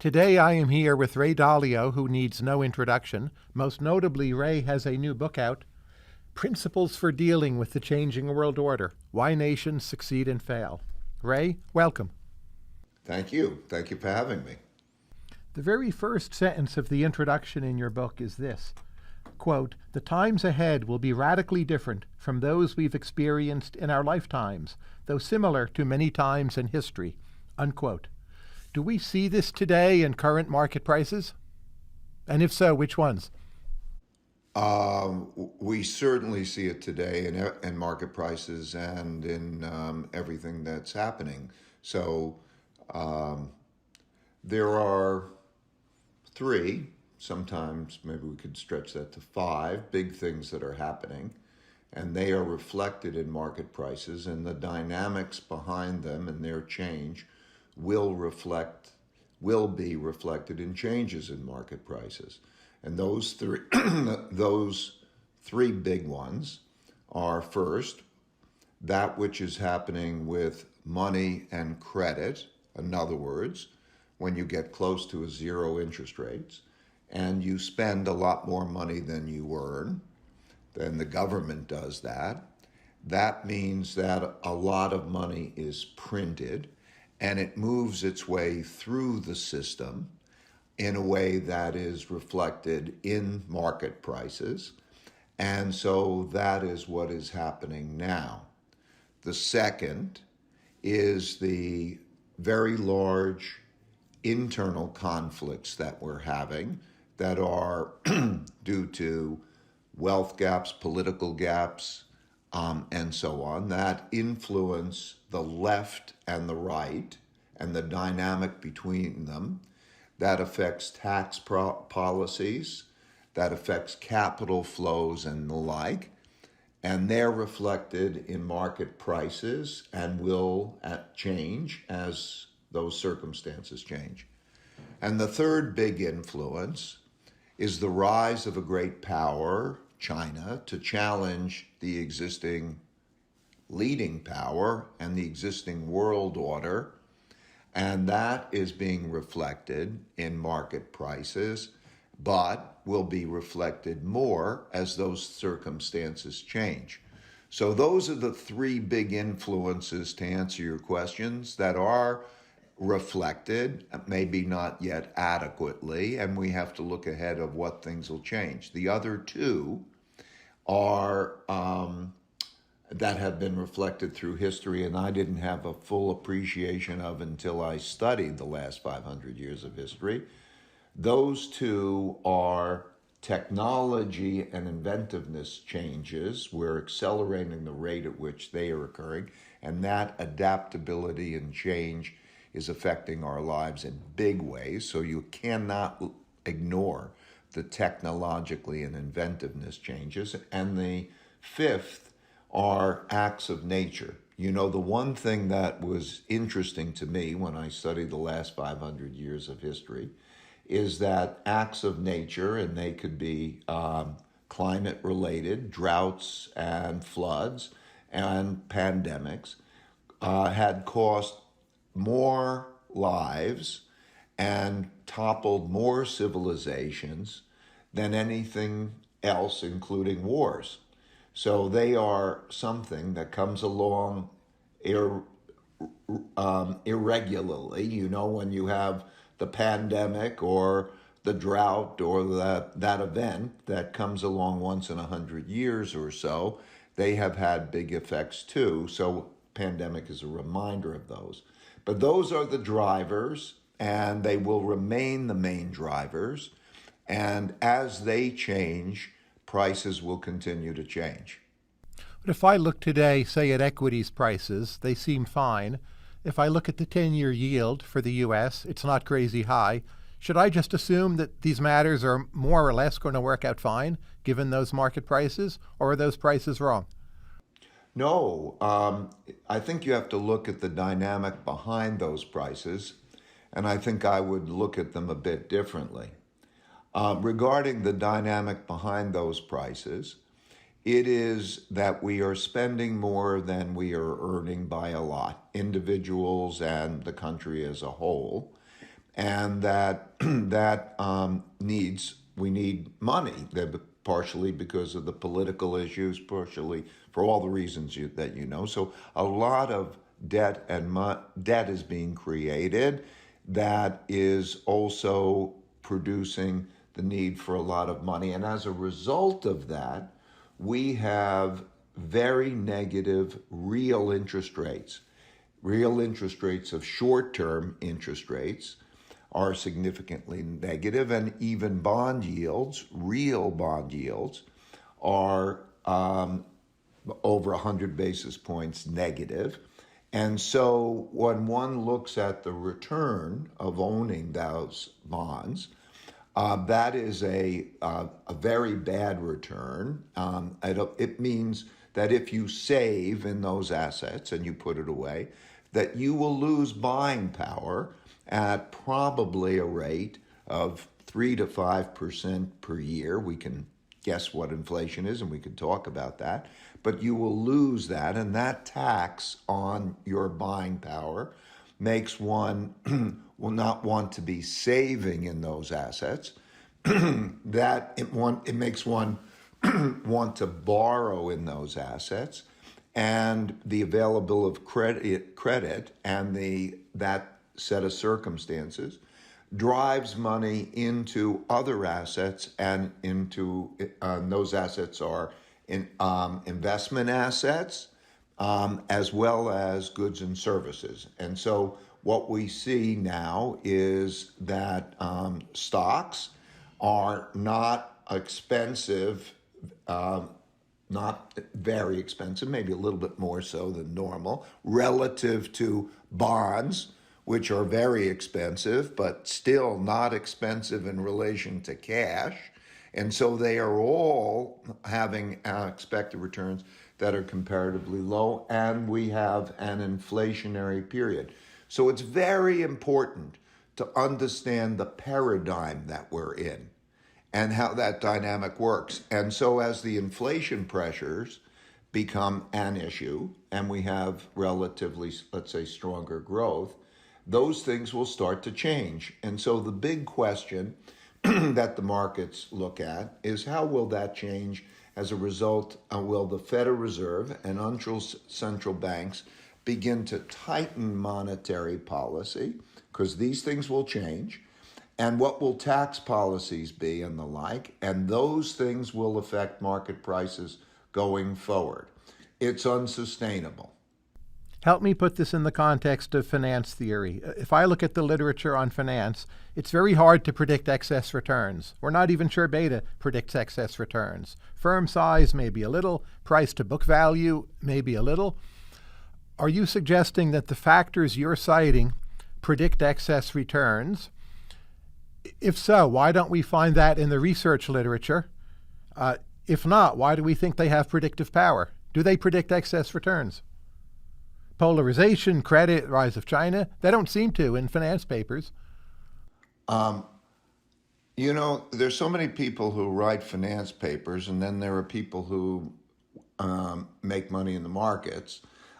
Today I am here with Ray Dalio, who needs no introduction. Most notably, Ray has a new book out, Principles for Dealing with the Changing World Order: Why Nations Succeed and Fail. Ray, welcome. Thank you. Thank you for having me. The very first sentence of the introduction in your book is this, quote, "The times ahead will be radically different from those we've experienced in our lifetimes, though similar to many times in history," unquote. Do we see this today in current market prices? And if so, which ones? We certainly see it today in market prices and in everything that's happening. So there are three, sometimes maybe we could stretch that to five, big things that are happening, and they are reflected in market prices, and the dynamics behind them and their change will be reflected in changes in market prices. And those three those three big ones are, first, that which is happening with money and credit. In other words, when you get close to a zero interest rates and you spend a lot more money than you earn, then the government does that. That means that a lot of money is printed, and it moves its way through the system in a way that is reflected in market prices. And so that is what is happening now. The second is the very large internal conflicts that we're having that are due to wealth gaps, political gaps, and so on, that influence the left and the right and the dynamic between them, that affects tax policies, that affects capital flows and the like, and they're reflected in market prices and will change as those circumstances change. And the third big influence is the rise of a great power, China, to challenge the existing leading power and the existing world order, and that is being reflected in market prices, but will be reflected more as those circumstances change. So those are the three big influences, to answer your questions, that are reflected, maybe not yet adequately, and we have to look ahead of what things will change. The other two are that have been reflected through history, and I didn't have a full appreciation of until I studied the last 500 years of history. Those two are technology and inventiveness changes. We're accelerating the rate at which they are occurring, and that adaptability and change is affecting our lives in big ways. So you cannot ignore the technologically and inventiveness changes. And the fifth are acts of nature. You know, the one thing that was interesting to me when I studied the last 500 years of history is that acts of nature, and they could be climate related, droughts and floods and pandemics, had cost more lives and toppled more civilizations than anything else, including wars. So they are something that comes along irregularly. You know, when you have the pandemic or the drought or that event that comes along once in 100 years or so, they have had big effects too. So pandemic is a reminder of those. But those are the drivers, and they will remain the main drivers. And as they change, prices will continue to change. But if I look today, say at equities prices, they seem fine. If I look at the 10-year yield for the U.S., it's not crazy high. Should I just assume that these matters are more or less going to work out fine, given those market prices, or are those prices wrong? No, I think you have to look at the dynamic behind those prices, and I think I would look at them a bit differently. Regarding the dynamic behind those prices, it is that we are spending more than we are earning by a lot, individuals and the country as a whole. and that we need money. Partially because of the political issues, partially for all the reasons that you know. So a lot of debt debt is being created that is also producing the need for a lot of money. And as a result of that, we have very negative real interest rates. Real interest rates of short-term interest rates are significantly negative, and even bond yields, real bond yields, are over 100 basis points negative. And so when one looks at the return of owning those bonds, that is a very bad return. It means that if you save in those assets and you put it away, that you will lose buying power at probably a rate of 3 to 5% per year. We can guess what inflation is, and we can talk about that. But you will lose that, and that tax on your buying power makes one will not want to be saving in those assets. It makes one want to borrow in those assets, and the available of credit and that set of circumstances drives money into other assets, and into those assets are in investment assets, as well as goods and services. And so what we see now is that stocks are not expensive, not very expensive, maybe a little bit more so than normal, relative to bonds, which are very expensive, but still not expensive in relation to cash. And so they are all having expected returns that are comparatively low, and we have an inflationary period. So it's very important to understand the paradigm that we're in and how that dynamic works. And so as the inflation pressures become an issue and we have relatively, let's say, stronger growth, those things will start to change. And so the big question that the markets look at is, how will that change? As a result, will the Federal Reserve and central banks begin to tighten monetary policy? Because these things will change. And what will tax policies be and the like? And those things will affect market prices going forward. It's unsustainable. Help me put this in the context of finance theory. If I look at the literature on finance, it's very hard to predict excess returns. We're not even sure beta predicts excess returns. Firm size, maybe a little. Price to book value, maybe a little. Are you suggesting that the factors you're citing predict excess returns? If so, why don't we find that in the research literature? If not, why do we think they have predictive power? Do they predict excess returns? Polarization, credit, rise of China, they don't seem to in finance papers. There's so many people who write finance papers, and then there are people who make money in the markets.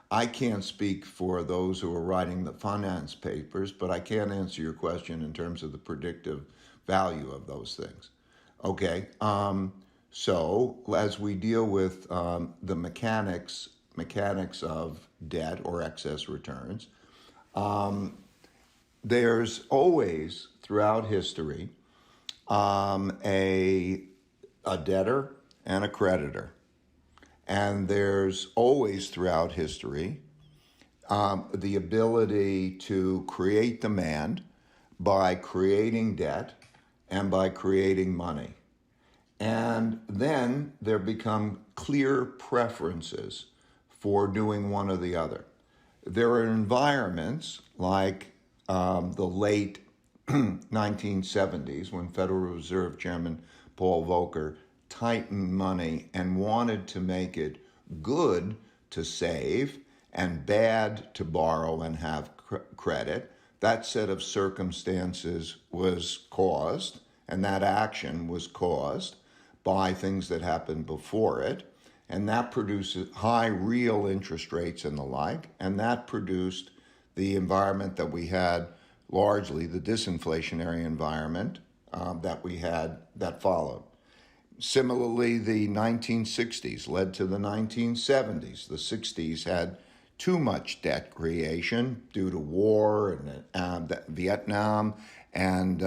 I can't speak for those who are writing the finance papers, but I can answer your question in terms of the predictive value of those things. Okay, so as we deal with the mechanics of debt or excess returns, there's always throughout history a debtor and a creditor. And there's always throughout history the ability to create demand by creating debt and by creating money. And then there become clear preferences for doing one or the other. There are environments like the late 1970s, when Federal Reserve Chairman Paul Volcker tightened money and wanted to make it good to save and bad to borrow and have credit. That set of circumstances was caused, and that action was caused by things that happened before it. And that produces high real interest rates and the like. And that produced the environment that we had largely the disinflationary environment that we had that followed. Similarly, the 1960s led to the 1970s. The 60s had too much debt creation due to war and Vietnam and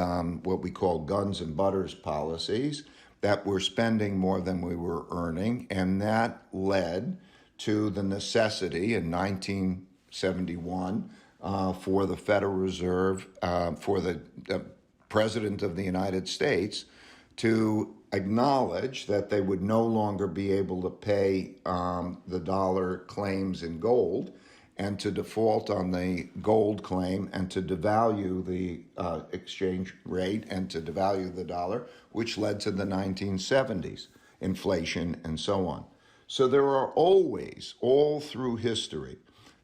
what we call guns and butters policies that were spending more than we were earning, and that led to the necessity in 1971 for the Federal Reserve, for the President of the United States to acknowledge that they would no longer be able to pay the dollar claims in gold and to default on the gold claim and to devalue the exchange rate and to devalue the dollar, which led to the 1970s, inflation and so on. So there are always, all through history,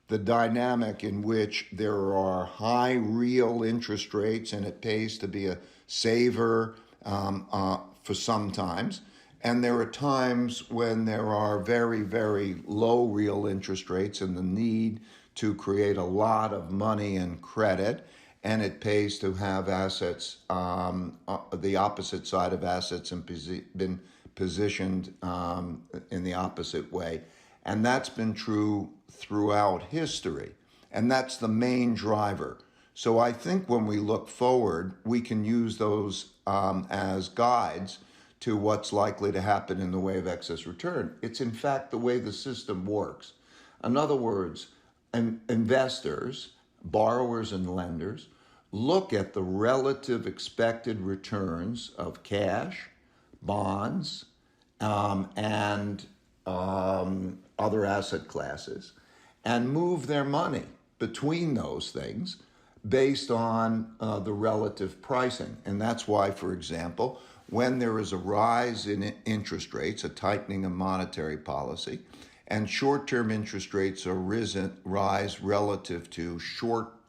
the dynamic in which there are high real interest rates and it pays to be a saver for some times. And there are times when there are very, very low real interest rates and the need to create a lot of money and credit, and it pays to have assets, the opposite side of assets, and been positioned in the opposite way. And that's been true throughout history. And that's the main driver. So I think when we look forward, we can use those as guides to what's likely to happen in the way of excess return. It's in fact the way the system works. In other words, investors, borrowers and lenders look at the relative expected returns of cash, bonds, and other asset classes and move their money between those things based on the relative pricing. And that's why, for example, when there is a rise in interest rates, a tightening of monetary policy, and short-term interest rates rise relative to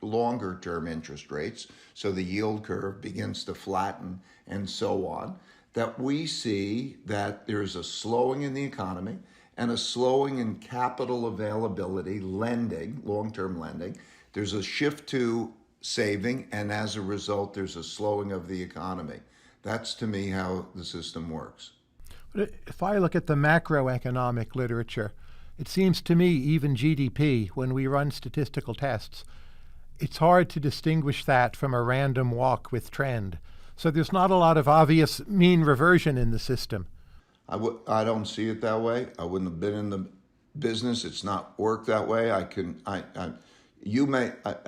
longer-term interest rates, so the yield curve begins to flatten and so on, that we see that there's a slowing in the economy and a slowing in capital availability, lending, long-term lending. There's a shift to saving, and as a result, there's a slowing of the economy. That's, to me, how the system works. But if I look at the macroeconomic literature, it seems to me even GDP, when we run statistical tests, it's hard to distinguish that from a random walk with trend. So there's not a lot of obvious mean reversion in the system. I don't see it that way. I wouldn't have been in the business. It's not worked that way. I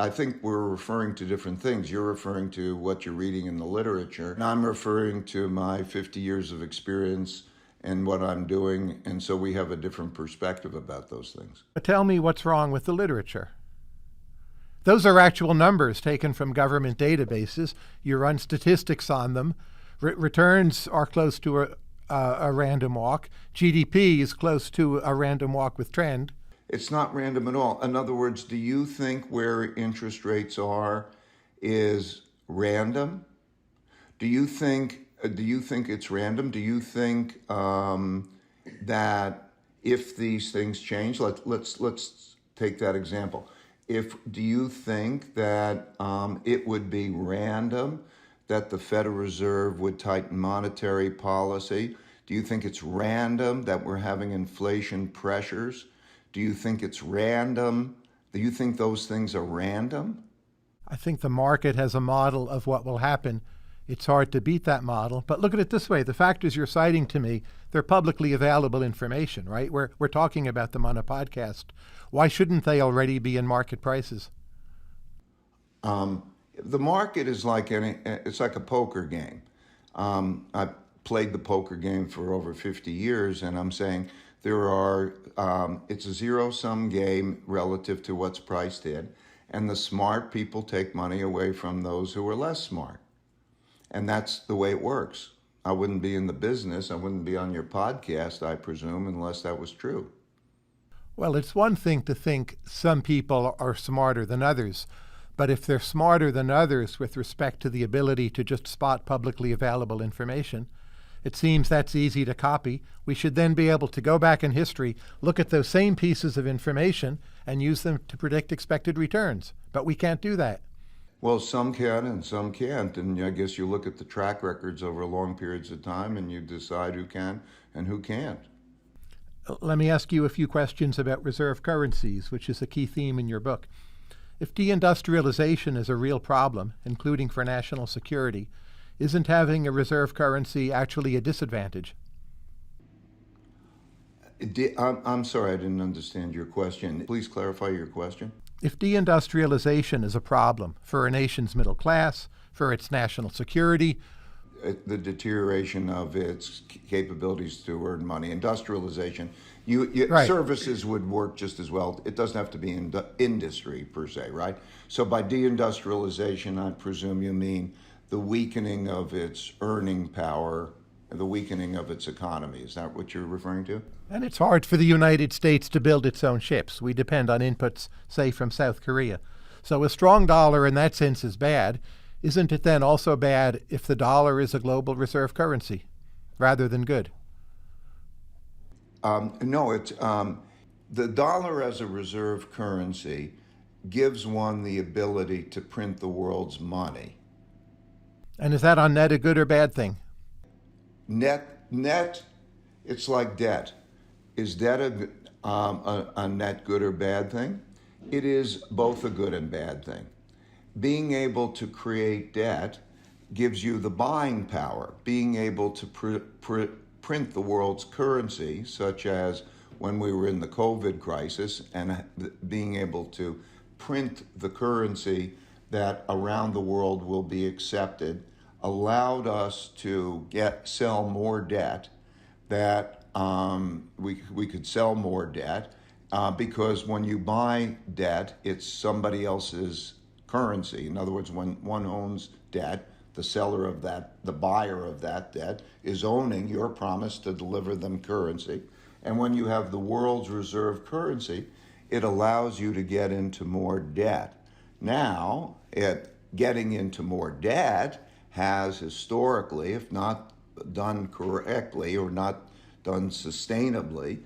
think we're referring to different things. You're referring to what you're reading in the literature, and I'm referring to my 50 years of experience and what I'm doing, and so we have a different perspective about those things. But tell me what's wrong with the literature. Those are actual numbers taken from government databases. You run statistics on them. Returns are close to a random walk. GDP is close to a random walk with trend. It's not random at all. In other words, do you think where interest rates are is random? Do you think it's random? Do you think that if these things change, let's take that example. Do you think that it would be random that the Federal Reserve would tighten monetary policy? Do you think it's random that we're having inflation pressures? Do you think it's random? Do you think those things are random? I think the market has a model of what will happen. It's hard to beat that model. But look at it this way. The factors you're citing to me, they're publicly available information, right? We're talking about them on a podcast. Why shouldn't they already be in market prices? The market is it's like a poker game. I've played the poker game for over 50 years, and I'm saying it's a zero-sum game relative to what's priced in, and the smart people take money away from those who are less smart. And that's the way it works. I wouldn't be in the business, I wouldn't be on your podcast, I presume, unless that was true. Well, it's one thing to think some people are smarter than others, but if they're smarter than others with respect to the ability to just spot publicly available information, it seems that's easy to copy. We should then be able to go back in history, look at those same pieces of information, and use them to predict expected returns. But we can't do that. Well, some can and some can't. And I guess you look at the track records over long periods of time and you decide who can and who can't. Let me ask you a few questions about reserve currencies, which is a key theme in your book. If deindustrialization is a real problem, including for national security, isn't having a reserve currency actually a disadvantage? I'm sorry, I didn't understand your question. Please clarify your question. If deindustrialization is a problem for a nation's middle class, for its national security, The deterioration of its capabilities to earn money, industrialization, right, services would work just as well. It doesn't have to be in industry per se, right? So by deindustrialization, I presume you mean the weakening of its earning power, the weakening of its economy. Is that what you're referring to? and it's hard for the United States to build its own ships. We depend on inputs, say, from South Korea. So a strong dollar in that sense is bad. Isn't it then also bad if the dollar is a global reserve currency rather than good? No, it's the dollar as a reserve currency gives one the ability to print the world's money. And is that on net a good or bad thing? Net, it's like debt. Is debt a net good or bad thing? It is both a good and bad thing. Being able to create debt gives you the buying power. Being able to print the world's currency, such as when we were in the COVID crisis, and being able to print the currency that around the world will be accepted, allowed us to sell more debt. That we could sell more debt because when you buy debt, it's somebody else's currency. In other words, when one owns debt, the seller of that, the buyer of that debt, is owning your promise to deliver them currency. And when you have the world's reserve currency, it allows you to get into more debt. Now, getting into more debt has historically, if not done correctly or not done sustainably,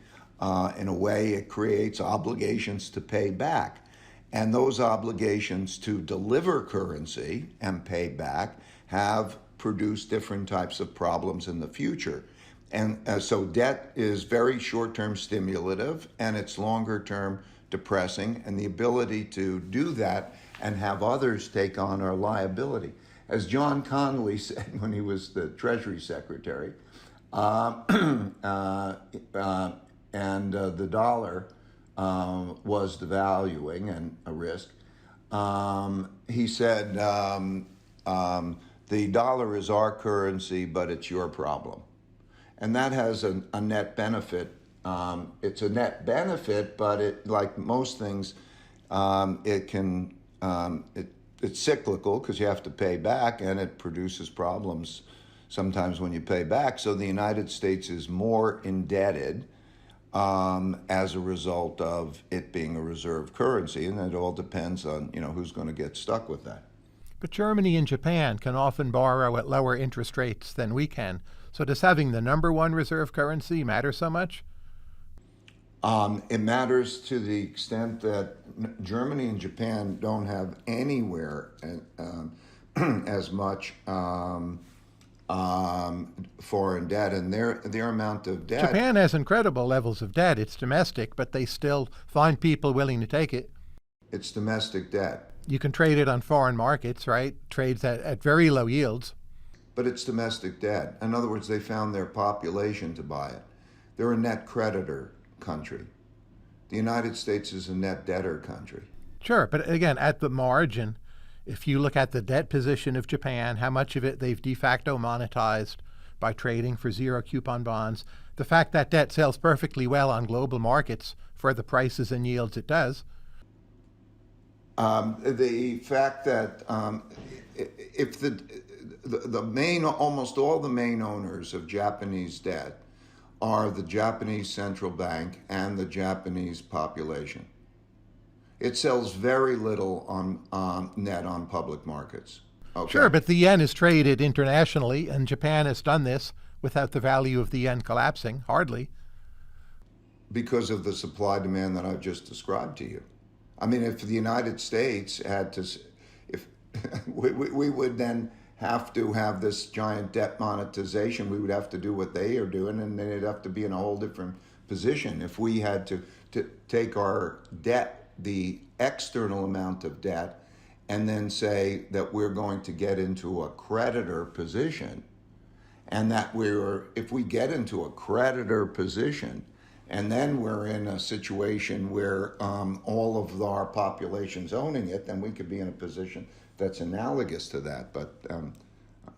in a way it creates obligations to pay back. And those obligations to deliver currency and pay back have produced different types of problems in the future. And so debt is very short-term stimulative and it's longer-term depressing, and the ability to do that and have others take on our liability. As John Connolly said when he was the Treasury Secretary, and the dollar was devaluing and a risk. He said, the dollar is our currency, but it's your problem. And that has a net benefit. It's a net benefit, but it, like most things, it's cyclical because you have to pay back, and it produces problems sometimes when you pay back. So the United States is more indebted as a result of it being a reserve currency, and it all depends on who's going to get stuck with that. But Germany and Japan can often borrow at lower interest rates than we can. So does having the number one reserve currency matter so much? It matters to the extent that Germany and Japan don't have anywhere as much foreign debt, and their amount of debt. Japan has incredible levels of debt. It's domestic, but they still find people willing to take it. It's domestic debt. You can trade it on foreign markets, right? Trades at very low yields. But it's domestic debt. In other words, they found their population to buy it. They're a net creditor country. The United States is a net debtor country. Sure, but again, at the margin, if you look at the debt position of Japan, how much of it they've de facto monetized by trading for zero coupon bonds, the fact that debt sells perfectly well on global markets for the prices and yields it does. The fact that if the main, almost all the main owners of Japanese debt are the Japanese central bank and the Japanese population. It sells very little on net on public markets. Okay. Sure, but the yen is traded internationally, and Japan has done this without the value of the yen collapsing, hardly. Because of the supply demand that I've just described to you. I mean, if the United States had to, we would then have to have this giant debt monetization. We would have to do what they are doing, and they'd have to be in a whole different position. If we had to take our debt, the external amount of debt, and then say that we're going to get into a creditor position, and that if we get into a creditor position, and then we're in a situation where all of our population's owning it, then we could be in a position that's analogous to that. But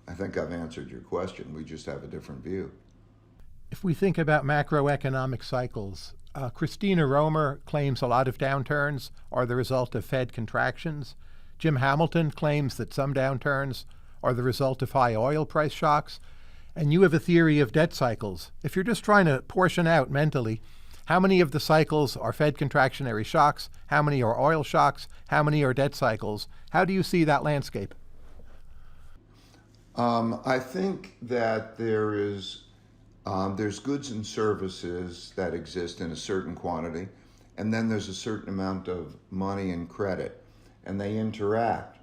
I think I've answered your question. We just have a different view. If we think about macroeconomic cycles, Christina Romer claims a lot of downturns are the result of Fed contractions. Jim Hamilton claims that some downturns are the result of high oil price shocks. And you have a theory of debt cycles. If you're just trying to portion out mentally, how many of the cycles are Fed contractionary shocks? How many are oil shocks? How many are debt cycles? How do you see that landscape? I think that there's goods and services that exist in a certain quantity, and then there's a certain amount of money and credit, and they interact.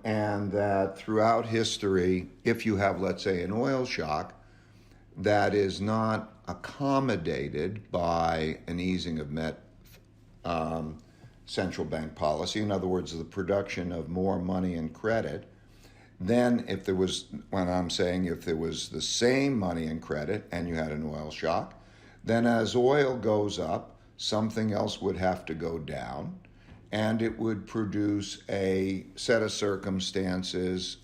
And that throughout history, if you have, let's say, an oil shock that is not accommodated by an easing of central bank policy, in other words, the production of more money and credit, then if there was the same money and credit and you had an oil shock, then as oil goes up, something else would have to go down, and it would produce one set of circumstances.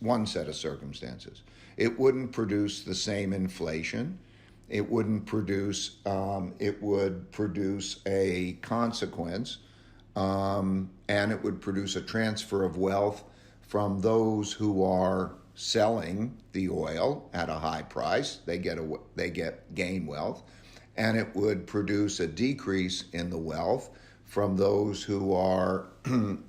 It wouldn't produce the same inflation. It would produce a consequence, and it would produce a transfer of wealth from those who are selling the oil at a high price. They gain wealth, and it would produce a decrease in the wealth from those who are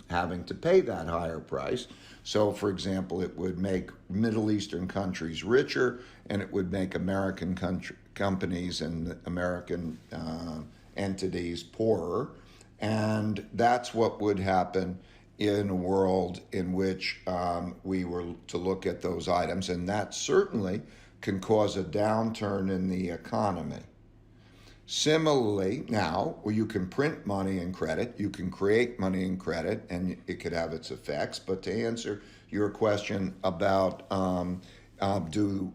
having to pay that higher price. So, for example, it would make Middle Eastern countries richer, and it would make American companies and American entities poorer. And that's what would happen in a world in which we were to look at those items. And that certainly can cause a downturn in the economy. Similarly, now, you can print money and credit, you can create money and credit, and it could have its effects. But to answer your question about do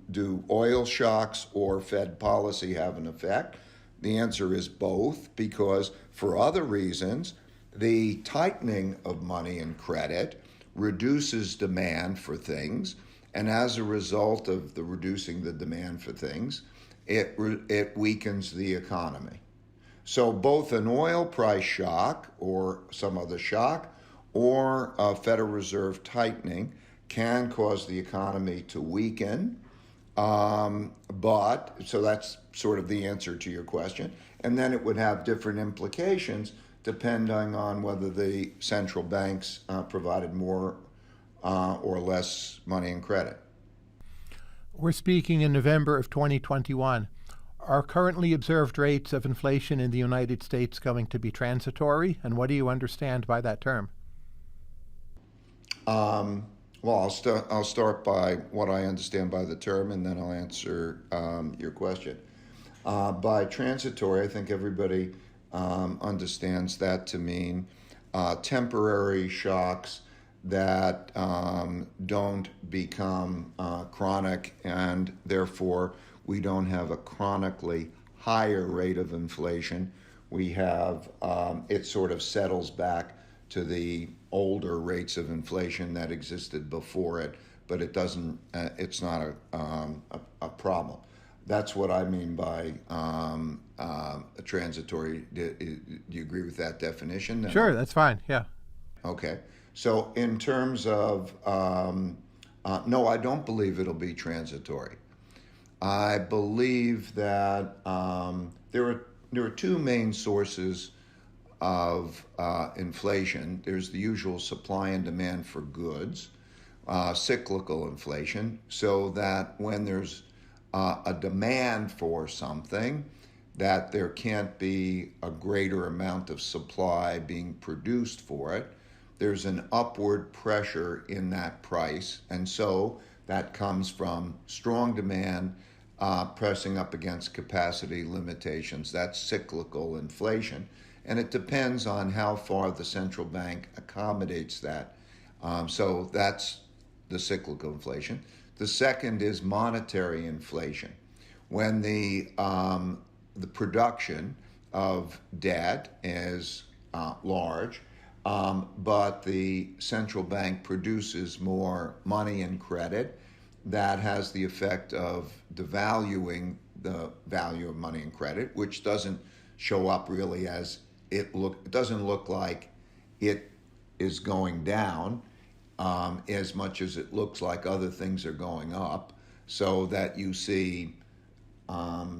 oil shocks or Fed policy have an effect, the answer is both, because for other reasons, the tightening of money and credit reduces demand for things, and as a result of the reducing the demand for things, it weakens the economy. So both an oil price shock or some other shock or a Federal Reserve tightening can cause the economy to weaken. But so that's sort of the answer to your question. And then it would have different implications depending on whether the central banks provided more or less money and credit. We're speaking in November of 2021. Are currently observed rates of inflation in the United States going to be transitory? And what do you understand by that term? Well, I'll start by what I understand by the term, and then I'll answer your question. By transitory, I think everybody understands that to mean temporary shocks that don't become chronic, and therefore we don't have a chronically higher rate of inflation. We have, it sort of settles back to the older rates of inflation that existed before it, but it doesn't, it's not a problem. That's what I mean by a transitory. Do you agree with that definition? No? Sure, that's fine, yeah. Okay. So in terms of, no, I don't believe it'll be transitory. I believe that there are two main sources of inflation. There's the usual supply and demand for goods, cyclical inflation, so that when there's a demand for something, that there can't be a greater amount of supply being produced for it. there's an upward pressure in that price. And so that comes from strong demand pressing up against capacity limitations. That's cyclical inflation. And it depends on how far the central bank accommodates that. So that's the cyclical inflation. The second is monetary inflation. When the production of debt is large, but the central bank produces more money and credit, that has the effect of devaluing the value of money and credit, which doesn't show up really as it doesn't look like it is going down as much as it looks like other things are going up, so that you see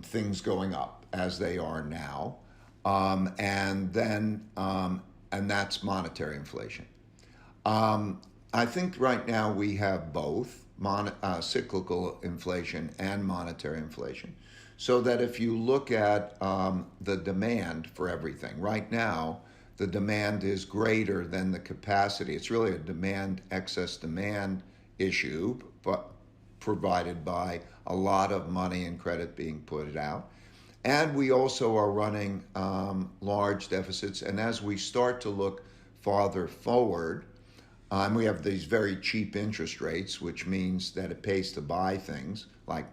things going up as they are now, and that's monetary inflation. I think right now we have both cyclical inflation and monetary inflation. So that if you look at the demand for everything, right now, the demand is greater than the capacity. It's really a excess demand issue, but provided by a lot of money and credit being put out. And we also are running large deficits. And as we start to look farther forward, we have these very cheap interest rates, which means that it pays to buy things like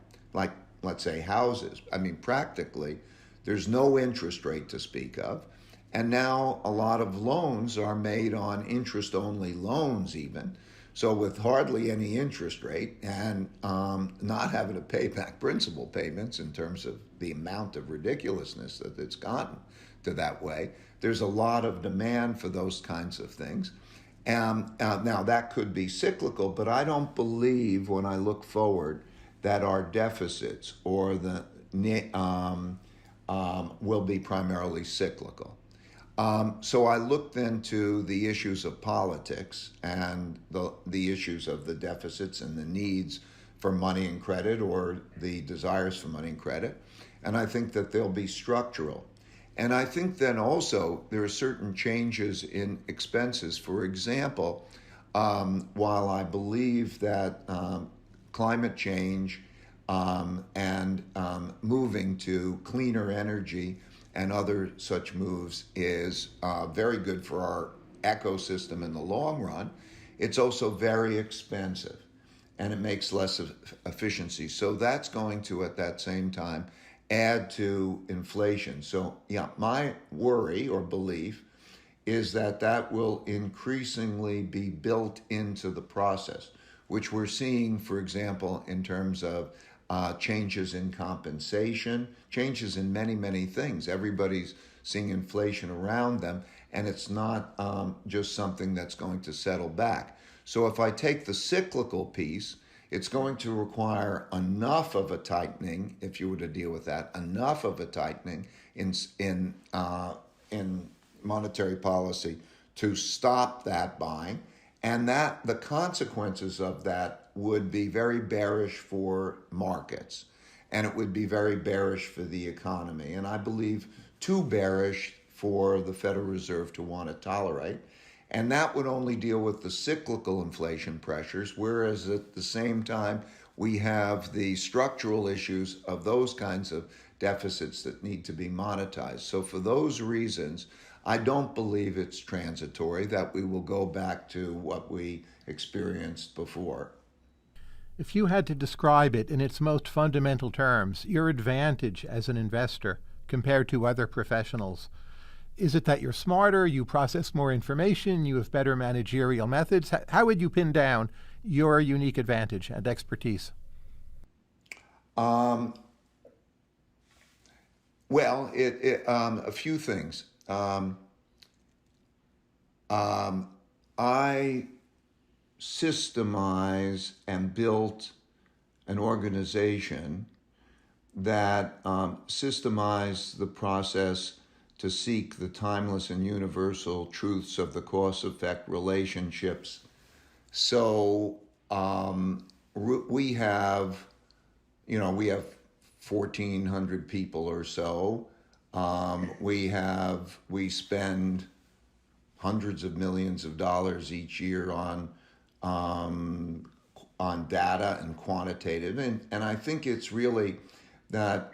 let's say houses. I mean, practically, there's no interest rate to speak of. And now a lot of loans are made on interest-only loans even. So with hardly any interest rate and not having to pay back principal payments in terms of the amount of ridiculousness that it's gotten to that way, there's a lot of demand for those kinds of things. Now that could be cyclical, but I don't believe when I look forward that our deficits or will be primarily cyclical. So I looked into the issues of politics and the issues of the deficits and the needs for money and credit, or the desires for money and credit, and I think that they'll be structural. And I think then also there are certain changes in expenses. For example, while I believe that climate change and moving to cleaner energy and other such moves is very good for our ecosystem in the long run, it's also very expensive and it makes less efficiency. So that's going to, at that same time, add to inflation. So yeah, my worry or belief is that will increasingly be built into the process, which we're seeing, for example, in terms of changes in compensation, changes in many, many things. Everybody's seeing inflation around them, and it's not just something that's going to settle back. So if I take the cyclical piece, it's going to require enough of a tightening, if you were to deal with that, enough of a tightening in monetary policy to stop that buying, and that the consequences of that would be very bearish for markets, and it would be very bearish for the economy, and I believe too bearish for the Federal Reserve to want to tolerate. And that would only deal with the cyclical inflation pressures, whereas at the same time, we have the structural issues of those kinds of deficits that need to be monetized. So for those reasons, I don't believe it's transitory, that we will go back to what we experienced before. If you had to describe it in its most fundamental terms, your advantage as an investor compared to other professionals, is it that you're smarter, you process more information, you have better managerial methods? How would you pin down your unique advantage and expertise? Well, a few things. I systemize and built an organization that systemized the process to seek the timeless and universal truths of the cause-effect relationships. So we have 1,400 people or so. We spend hundreds of millions of dollars each year on data and quantitative. And I think it's really that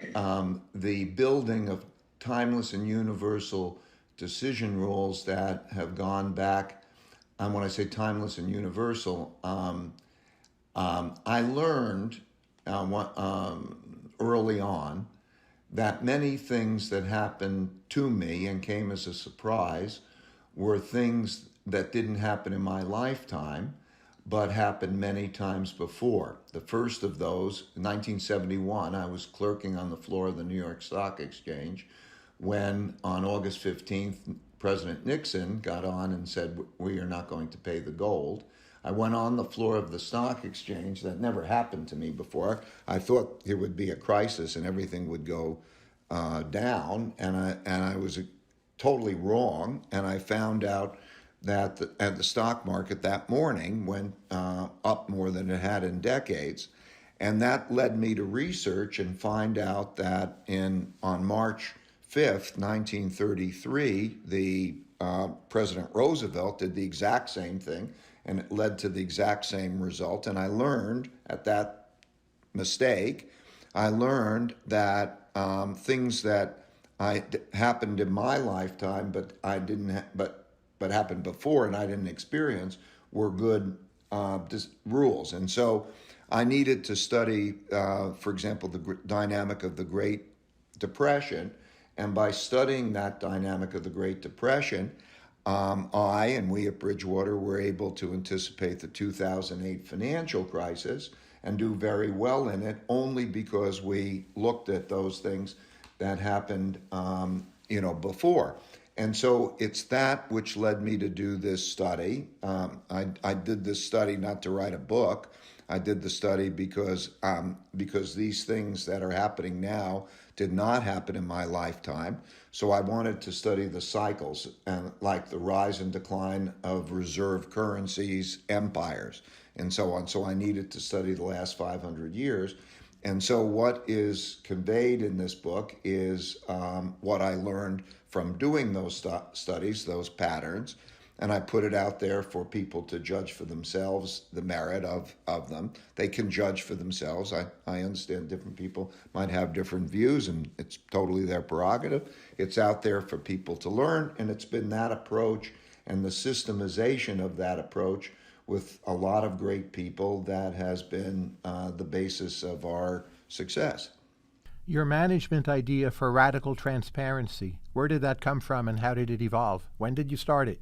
the building of timeless and universal decision rules that have gone back, and when I say timeless and universal, I learned early on that many things that happened to me and came as a surprise were things that didn't happen in my lifetime, but happened many times before. The first of those, in 1971, I was clerking on the floor of the New York Stock Exchange when, on August 15th, President Nixon got on and said, "We are not going to pay the gold." I went on the floor of the stock exchange. That never happened to me before. I thought there would be a crisis and everything would go down, and I was totally wrong. And I found out that the stock market that morning went up more than it had in decades, and that led me to research and find out that on March 5th, 1933, the President Roosevelt did the exact same thing, and it led to the exact same result. And I learned at that mistake, I learned that things that happened in my lifetime, but I didn't, but happened before and I didn't experience, were good rules. And so I needed to study, for example, the dynamic of the Great Depression. And by studying that dynamic of the Great Depression, I and we at Bridgewater were able to anticipate the 2008 financial crisis and do very well in it, only because we looked at those things that happened, before. And so it's that which led me to do this study. I did this study not to write a book. I did the study because these things that are happening now did not happen in my lifetime. So I wanted to study the cycles, and like the rise and decline of reserve currencies, empires, and so on. So I needed to study the last 500 years. And so what is conveyed in this book is what I learned from doing those studies, those patterns, and I put it out there for people to judge for themselves the merit of them. They can judge for themselves. I understand different people might have different views, and it's totally their prerogative. It's out there for people to learn, and it's been that approach and the systemization of that approach with a lot of great people that has been the basis of our success. Your management idea for radical transparency, where did that come from and how did it evolve? When did you start it?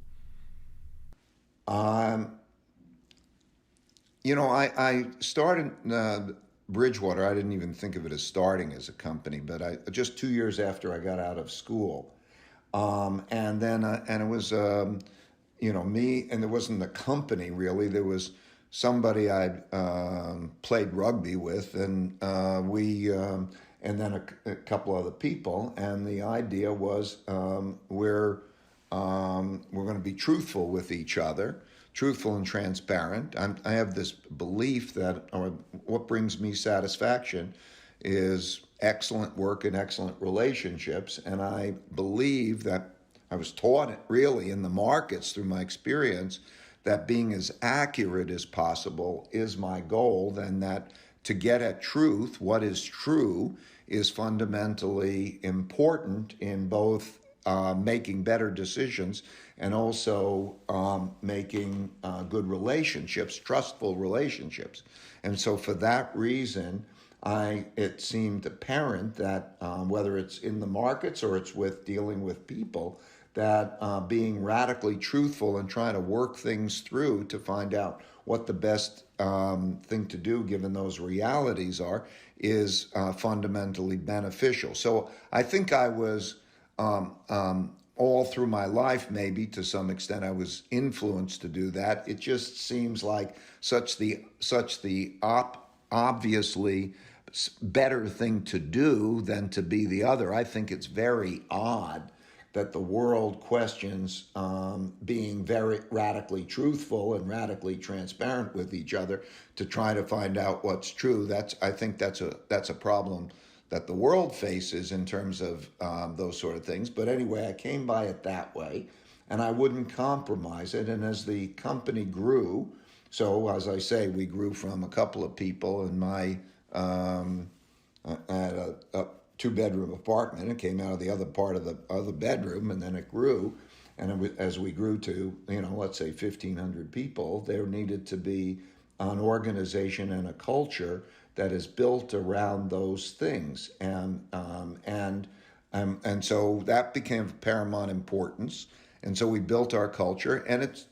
I started Bridgewater. I didn't even think of it as starting as a company, but just 2 years after I got out of school. And it was, me, and there wasn't a company really. There was somebody I'd played rugby with, and and then a couple other people. And the idea was we're going to be truthful with each other, truthful and transparent. I have this belief that what brings me satisfaction is excellent work and excellent relationships. And I believe that I was taught it really in the markets through my experience that being as accurate as possible is my goal, and that to get at truth, what is true, is fundamentally important in both making better decisions and also making good relationships, trustful relationships. And so for that reason, it seemed apparent that whether it's in the markets or it's with dealing with people, that being radically truthful and trying to work things through to find out what the best thing to do given those realities are is fundamentally beneficial. So I think I was all through my life, maybe to some extent, I was influenced to do that. It just seems like such the obviously better thing to do than to be the other. I think it's very odd that the world questions being very radically truthful and radically transparent with each other to try to find out what's true. I think that's a problem that the world faces in terms of those sort of things. But anyway, I came by it that way. and I wouldn't compromise it. And as the company grew, so as I say, we grew from a couple of people in my I had a two-bedroom apartment. It came out of the other part of the other bedroom, and then it grew. And as we grew to, let's say 1,500 people, there needed to be an organization and a culture that is built around those things, and so that became of paramount importance. And so we built our culture, and it's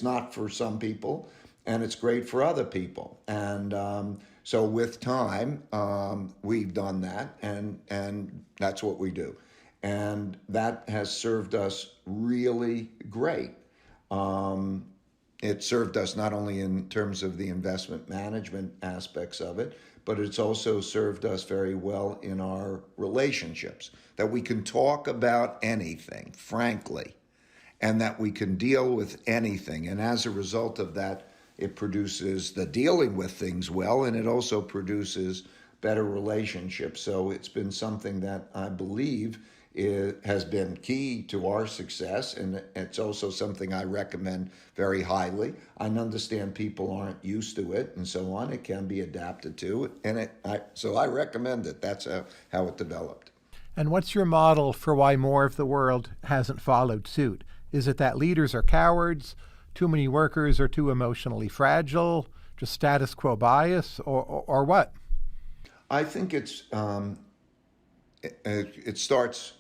not for some people, and it's great for other people. And so with time, we've done that, and that's what we do, and that has served us really great. It served us not only in terms of the investment management aspects of it, but it's also served us very well in our relationships, that we can talk about anything, frankly, and that we can deal with anything. And as a result of that, it produces the dealing with things well, and it also produces better relationships. So it's been something that I believe has been key to our success, and it's also something I recommend very highly. I understand people aren't used to it and so on. It can be adapted to, and so I recommend it. That's how it developed. And what's your model for why more of the world hasn't followed suit? Is it that leaders are cowards, too many workers are too emotionally fragile, just status quo bias, or what? I think it starts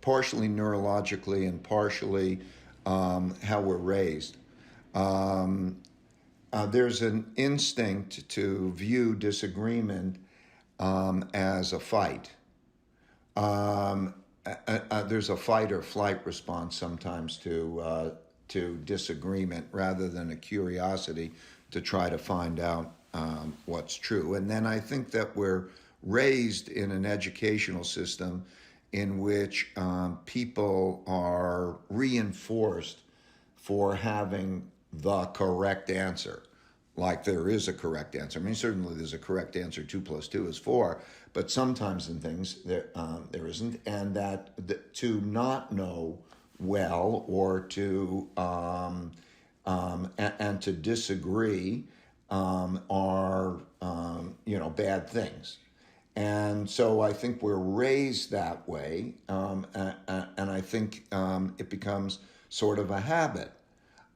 partially neurologically and partially how we're raised. There's an instinct to view disagreement as a fight. There's a fight or flight response sometimes to disagreement rather than a curiosity to try to find out what's true. And then I think that we're raised in an educational system in which people are reinforced for having the correct answer. Like there is a correct answer. I mean, certainly there's a correct answer. 2 + 2 is 4, but sometimes in things there isn't, and that to not know well or to and to disagree are bad things. And so I think we're raised that way, and I think it becomes sort of a habit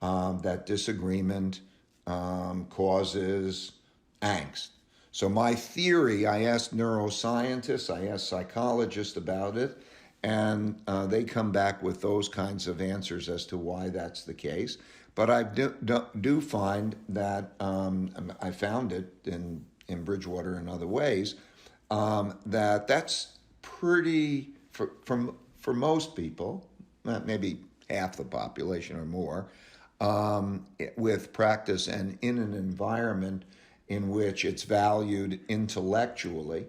that disagreement causes angst. So my theory, I asked neuroscientists, I asked psychologists about it, and they come back with those kinds of answers as to why that's the case. But I do find that I found it in Bridgewater and other ways, that's pretty, for most people, maybe half the population or more, with practice and in an environment in which it's valued intellectually,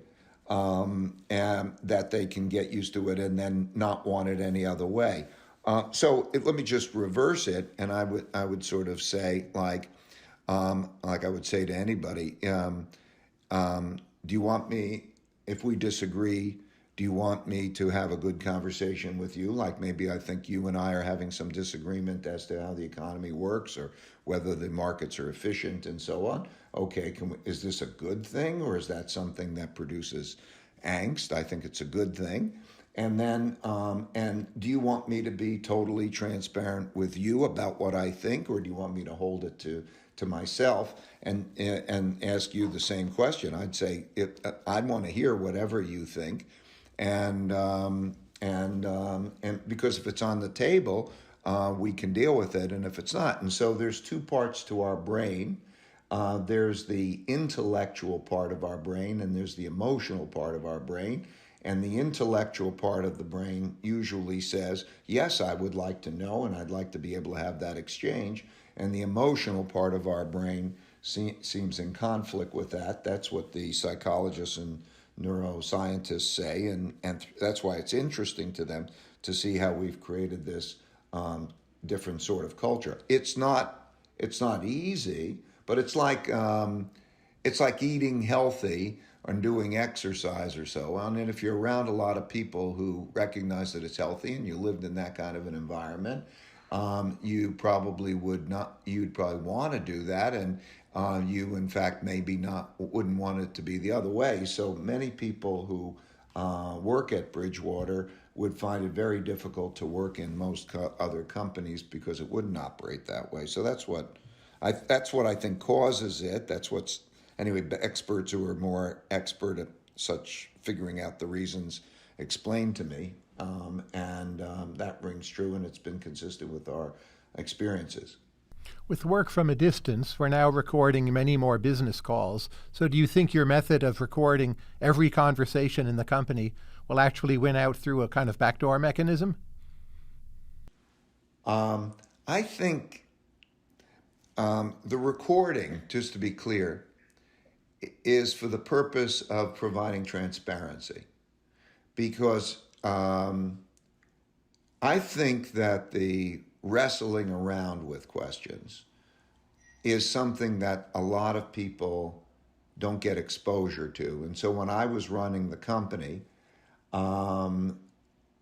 and that they can get used to it and then not want it any other way. Let me just reverse it, and I would sort of say like I would say to anybody, do you want me, if we disagree, do you want me to have a good conversation with you? Like maybe I think you and I are having some disagreement as to how the economy works or whether the markets are efficient and so on. Okay, is this a good thing, or is that something that produces angst? I think it's a good thing. And then, and do you want me to be totally transparent with you about what I think, or do you want me to hold it to myself and ask you the same question? I'd say I'd want to hear whatever you think, and because if it's on the table, we can deal with it, and if it's not. And so there's two parts to our brain. There's the intellectual part of our brain, and there's the emotional part of our brain. And the intellectual part of the brain usually says, yes, I would like to know, and I'd like to be able to have that exchange. And the emotional part of our brain seems in conflict with that. That's what the psychologists and neuroscientists say, and that's why it's interesting to them to see how we've created this different sort of culture. It's not easy, but it's like eating healthy and doing exercise or so. And if you're around a lot of people who recognize that it's healthy and you lived in that kind of an environment, you probably would not. You'd probably want to do that, and you, in fact, maybe not wouldn't want it to be the other way. So many people who work at Bridgewater would find it very difficult to work in most other companies because it wouldn't operate that way. So that's what I think causes it. That's what's anyway. Experts who are more expert at such figuring out the reasons explain to me, and that rings true, and it's been consistent with our experiences. With work from a distance, we're now recording many more business calls. So do you think your method of recording every conversation in the company will actually win out through a kind of backdoor mechanism? I think the recording, just to be clear, is for the purpose of providing transparency. Because I think that the wrestling around with questions is something that a lot of people don't get exposure to. And so when I was running the company, and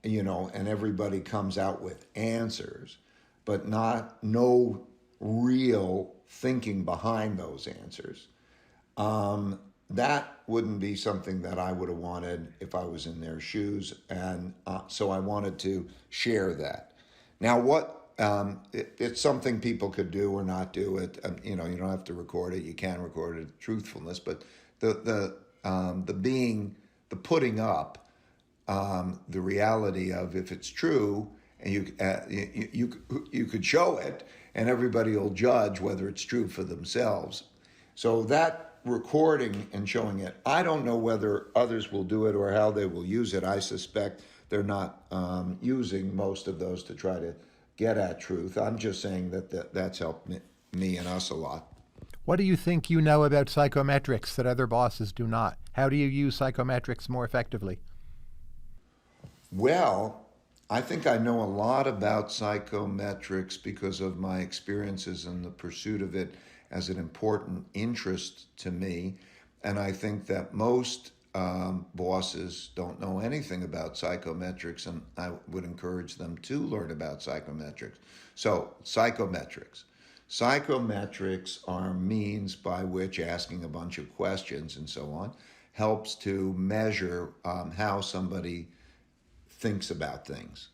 everybody comes out with answers, but no real thinking behind those answers, that wouldn't be something that I would have wanted if I was in their shoes. And so I wanted to share that. Now, it's something people could do or not do it. You don't have to record it. You can record it, truthfulness. But the putting up, the reality of if it's true, and you could show it, and everybody will judge whether it's true for themselves. So that recording and showing it, I don't know whether others will do it or how they will use it. I suspect they're not using most of those to try to get at truth. I'm just saying that's helped me and us a lot. What do you think you know about psychometrics that other bosses do not? How do you use psychometrics more effectively? Well, I think I know a lot about psychometrics because of my experiences in the pursuit of it as an important interest to me. And I think that most bosses don't know anything about psychometrics, and I would encourage them to learn about psychometrics. So, psychometrics. Psychometrics are means by which asking a bunch of questions and so on helps to measure how somebody thinks about things.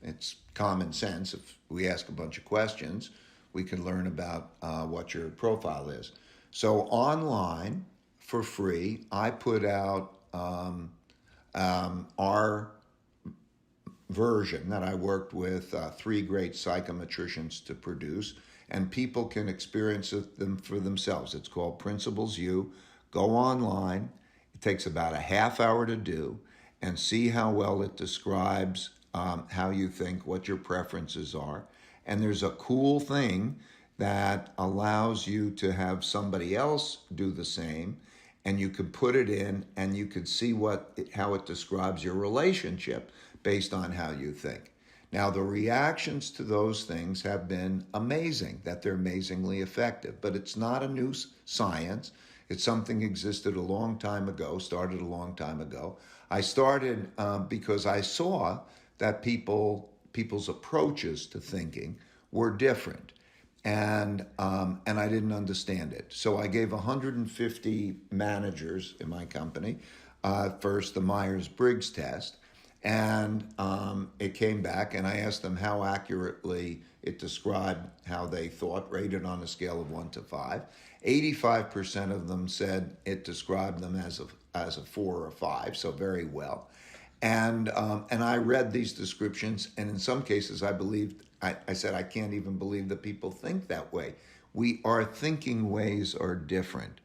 It's common sense. If we ask a bunch of questions, we can learn about what your profile is. So online, for free, I put out our version that I worked with 3 great psychometricians to produce, and people can experience them for themselves. It's called Principles U. Go online. It takes about a half hour to do, and see how well it describes how you think, what your preferences are. And there's a cool thing that allows you to have somebody else do the same, and you could put it in and you could see how it describes your relationship based on how you think. Now, the reactions to those things have been amazing, that they're amazingly effective, but it's not a new science. It's something existed a long time ago, started a long time ago. I started because I saw that people's approaches to thinking were different, and I didn't understand it. So I gave 150 managers in my company first the Myers-Briggs test, and it came back, and I asked them how accurately it described how they thought, rated on a scale of 1 to 5. 85% of them said it described them as a 4 or a 5, so very well. And I read these descriptions, and in some cases I said, I can't even believe that people think that way. Our thinking ways are different,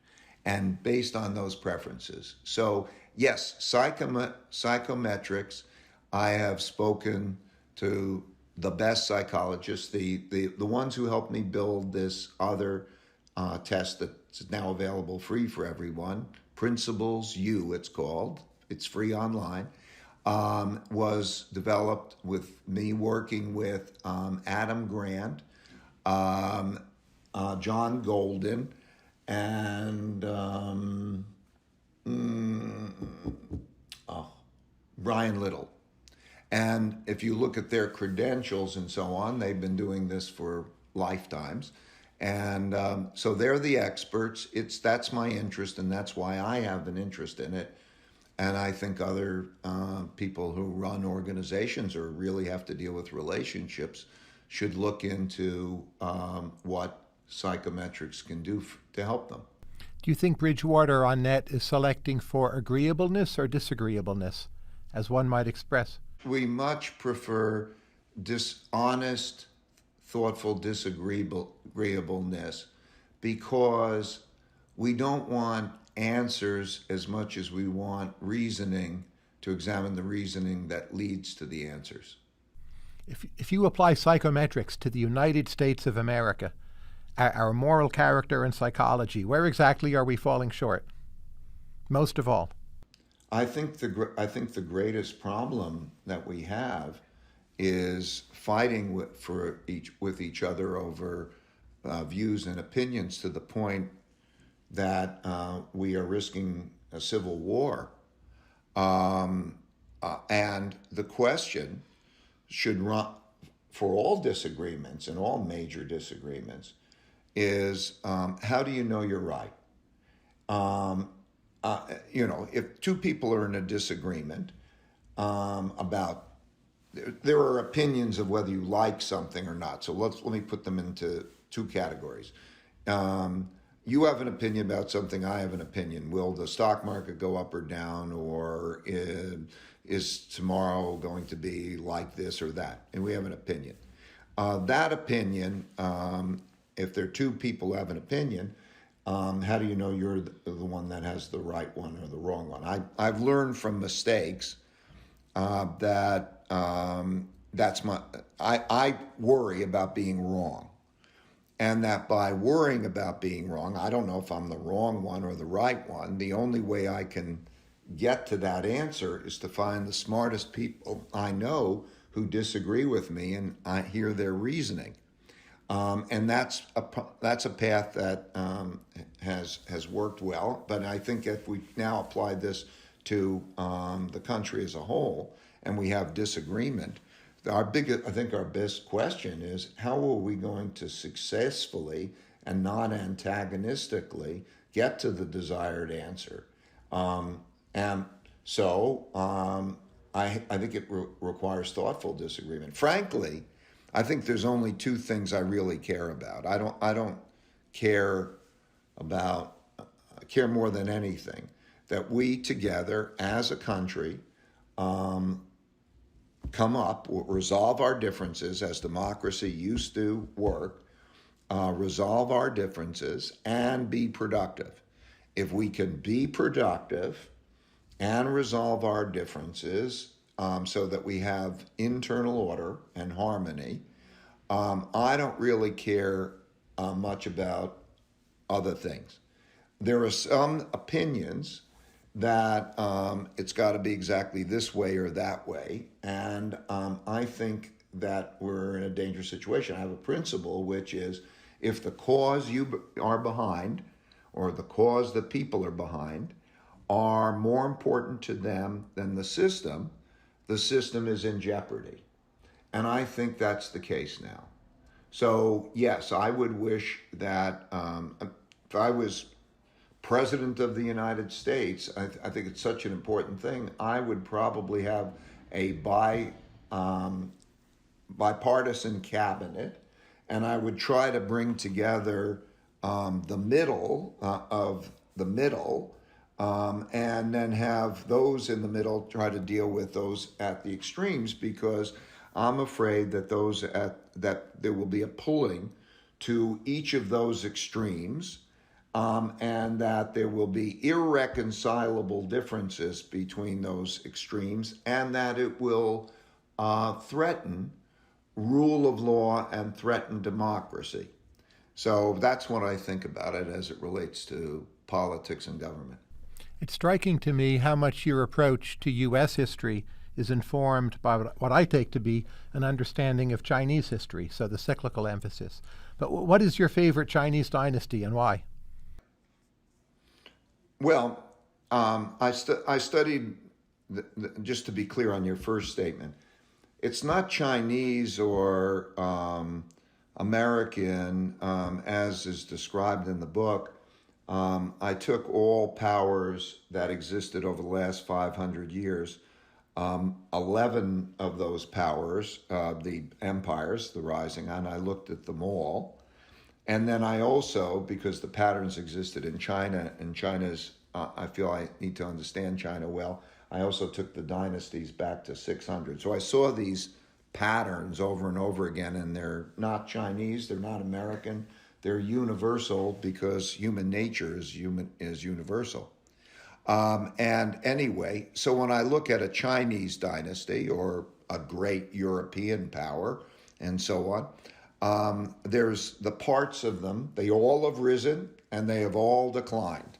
and based on those preferences. So yes, psychometrics, I have spoken to the best psychologists, the ones who helped me build this other test that's now available free for everyone. Principles U, it's called. It's free online. Was developed with me working with Adam Grant, John Golden, and Mm, oh, Brian Little. And if you look at their credentials and so on, they've been doing this for lifetimes. And so they're the experts. That's my interest, and that's why I have an interest in it. And I think other people who run organizations or really have to deal with relationships should look into what psychometrics can do to help them. Do you think Bridgewater on net is selecting for agreeableness or disagreeableness, as one might express? We much prefer dishonest, thoughtful disagreeableness because we don't want answers as much as we want reasoning to examine the reasoning that leads to the answers. If you apply psychometrics to the United States of America, our moral character and psychology, where exactly are we falling short? Most of all. I think the greatest problem that we have is fighting with each other over views and opinions to the point that we are risking a civil war. And the question should run for all disagreements and all major disagreements is how do you know you're right? If two people are in a disagreement about, there are opinions of whether you like something or not. So let me put them into two categories. You have an opinion about something, I have an opinion. Will the stock market go up or down, or is tomorrow going to be like this or that? And we have an opinion. That opinion, if there are two people who have an opinion, how do you know you're the one that has the right one or the wrong one? I've learned from mistakes that I worry about being wrong. And that by worrying about being wrong, I don't know if I'm the wrong one or the right one. The only way I can get to that answer is to find the smartest people I know who disagree with me, and I hear their reasoning. And that's a path that has worked well. But I think if we now apply this to the country as a whole, and we have disagreement, I think our best question is how are we going to successfully and not antagonistically get to the desired answer? And so I think it requires thoughtful disagreement. Frankly, I think there's only two things I really care about. I don't care more than anything that we together as a country come up, resolve our differences as democracy used to work, resolve our differences and be productive. If we can be productive and resolve our differences so that we have internal order and harmony, I don't really care much about other things. There are some opinions that it's got to be exactly this way or that way. And I think that we're in a dangerous situation. I have a principle, which is if the cause you are behind or the cause that people are behind are more important to them than the system is in jeopardy. And I think that's the case now. So, yes, I would wish that if I was President of the United States, I think it's such an important thing. I would probably have a bipartisan cabinet, and I would try to bring together the middle of the middle, and then have those in the middle try to deal with those at the extremes, because I'm afraid that that there will be a pulling to each of those extremes. And that there will be irreconcilable differences between those extremes, and that it will threaten rule of law and threaten democracy. So that's what I think about it as it relates to politics and government. It's striking to me how much your approach to U.S. history is informed by what I take to be an understanding of Chinese history, so the cyclical emphasis. But what is your favorite Chinese dynasty and why? Well, I studied, just to be clear on your first statement, it's not Chinese or American, as is described in the book. I took all powers that existed over the last 500 years. 11 of those powers, the empires, the rising, and I looked at them all. And then I also, because the patterns existed in China, and China's, I feel I need to understand China well, I also took the dynasties back to 600. So I saw these patterns over and over again, and they're not Chinese, they're not American, they're universal because human nature is universal. And anyway, so when I look at a Chinese dynasty or a great European power and so on, there's the parts of them, they all have risen and they have all declined.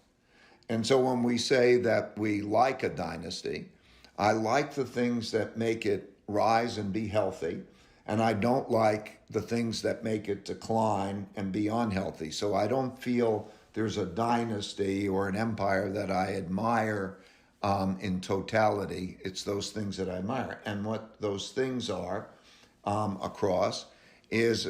And so when we say that we like a dynasty, I like the things that make it rise and be healthy, and I don't like the things that make it decline and be unhealthy. So I don't feel there's a dynasty or an empire that I admire in totality. It's those things that I admire. And what those things are across is,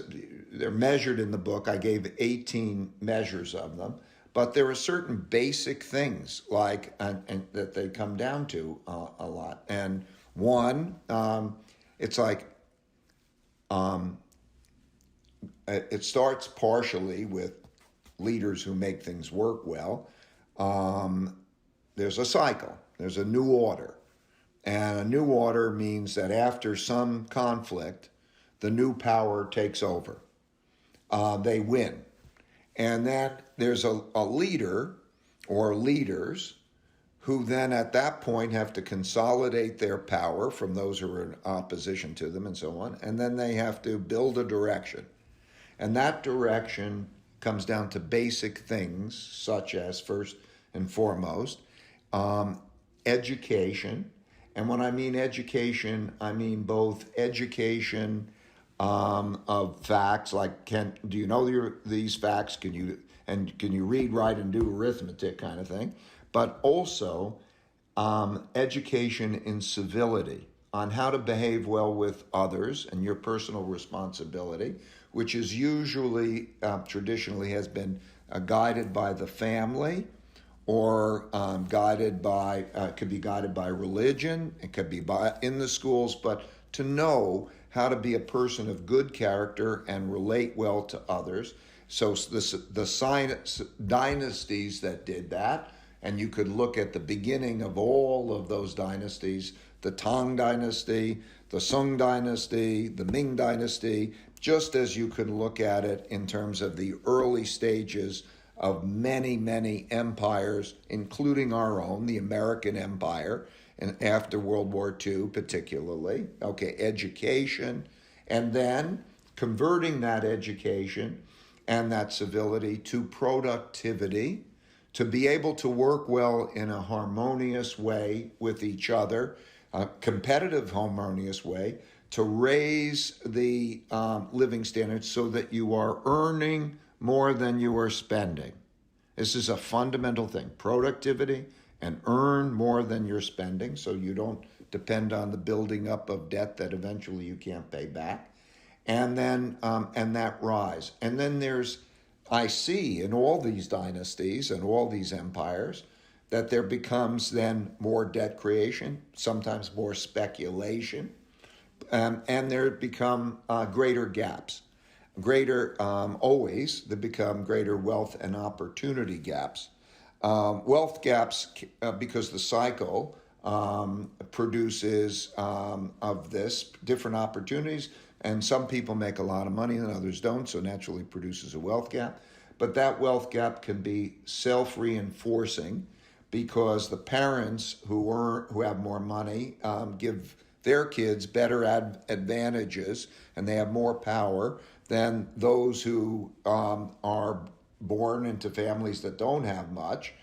they're measured in the book. I gave 18 measures of them. But there are certain basic things like and that they come down to a lot. And one, it's like it starts partially with leaders who make things work well. There's a cycle. There's a new order. And a new order means that after some conflict, the new power takes over. They win. And that there's a leader or leaders who then at that point have to consolidate their power from those who are in opposition to them and so on. And then they have to build a direction. And that direction comes down to basic things such as, first and foremost, education. And when I mean education, I mean both education of facts, like do you know these facts? Can you read, write, and do arithmetic kind of thing? But also education in civility, on how to behave well with others and your personal responsibility, which is usually, traditionally has been guided by the family, or could be guided by religion, it could be in the schools, but to know how to be a person of good character and relate well to others. So the dynasties that did that, and you could look at the beginning of all of those dynasties, the Tang dynasty, the Sung dynasty, the Ming dynasty, just as you could look at it in terms of the early stages of many, many empires, including our own, the American Empire, and after World War II particularly. Okay, education, and then converting that education and that civility to productivity, to be able to work well in a harmonious way with each other, a competitive harmonious way, to raise the living standards so that you are earning more than you are spending. This is a fundamental thing, productivity, and earn more than you're spending so you don't depend on the building up of debt that eventually you can't pay back. And then, and that rise. And then I see in all these dynasties and all these empires that there becomes then more debt creation, sometimes more speculation, and there become greater gaps. Always there become greater wealth and opportunity gaps. Wealth gaps, because the cycle produces of this different opportunities, and some people make a lot of money and others don't, so naturally produces a wealth gap. But that wealth gap can be self-reinforcing because the parents who have more money give their kids better advantages, and they have more power than those who are born into families that don't have much.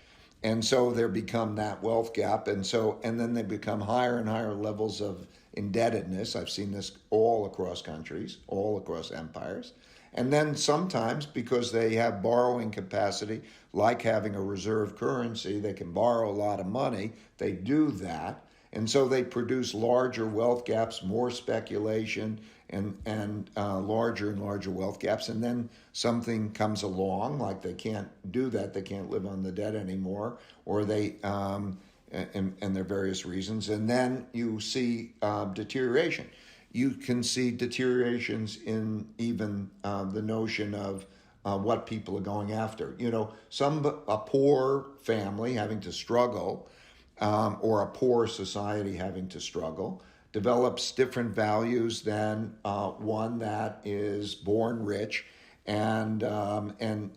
And so there become that wealth gap. And then they become higher and higher levels of indebtedness. I've seen this all across countries, all across empires. And then sometimes, because they have borrowing capacity, like having a reserve currency, they can borrow a lot of money. They do that. And so they produce larger wealth gaps, more speculation, and larger and larger wealth gaps. And then something comes along, like they can't do that, they can't live on the debt anymore, or they, and there are various reasons. And then you see deterioration. You can see deteriorations in even the notion of what people are going after. A poor family having to struggle, or a poor society having to struggle, develops different values than one that is born rich and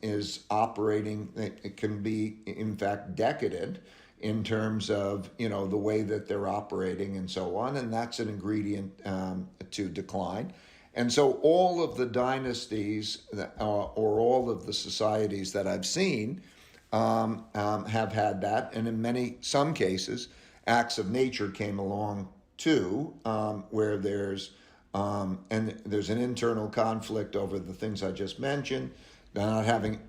is operating. It can be, in fact, decadent in terms of the way that they're operating and so on, and that's an ingredient to decline. And so all of the dynasties or all of the societies that I've seen have had that, and in some cases, acts of nature came along too, where there's an internal conflict over the things I just mentioned, not having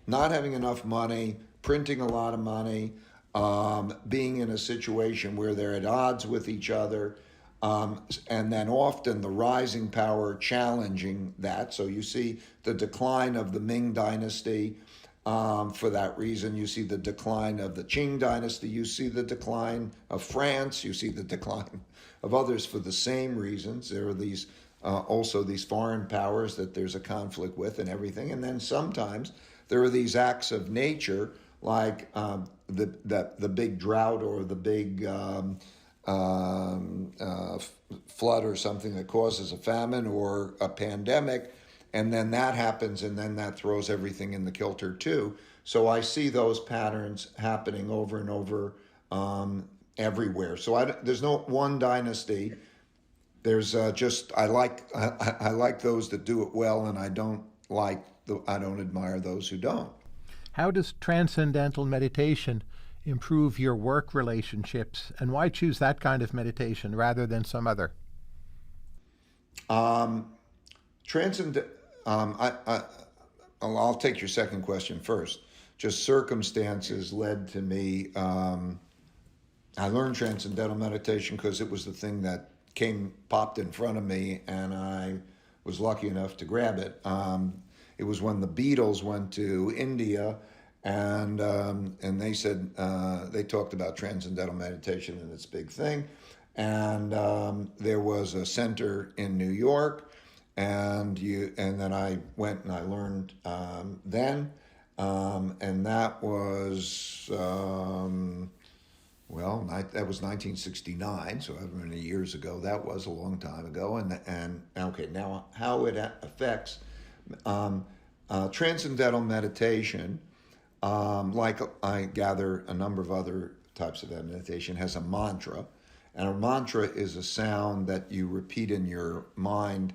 enough money, printing a lot of money, being in a situation where they're at odds with each other, and then often the rising power challenging that. So you see the decline of the Ming Dynasty. For that reason, you see the decline of the Qing Dynasty, you see the decline of France, you see the decline of others for the same reasons. There are these also these foreign powers that there's a conflict with and everything. And then sometimes there are these acts of nature, like the big drought or the big flood or something that causes a famine or a pandemic, and then that happens, and then that throws everything in the kilter too. So I see those patterns happening over and over everywhere. So there's no one dynasty. There's I like those that do it well, and I don't admire those who don't. How does transcendental meditation improve your work relationships, and why choose that kind of meditation rather than some other? I'll take your second question first. Just circumstances led to me. I learned transcendental meditation because it was the thing that popped in front of me, and I was lucky enough to grab it. It was when the Beatles went to India, and they said they talked about transcendental meditation and its big thing, and there was a center in New York, and then I went and I learned then, and that was. That was 1969, so however many years ago that was, a long time ago. And okay, now how it affects transcendental meditation, like I gather a number of other types of meditation, has a mantra, and a mantra is a sound that you repeat in your mind.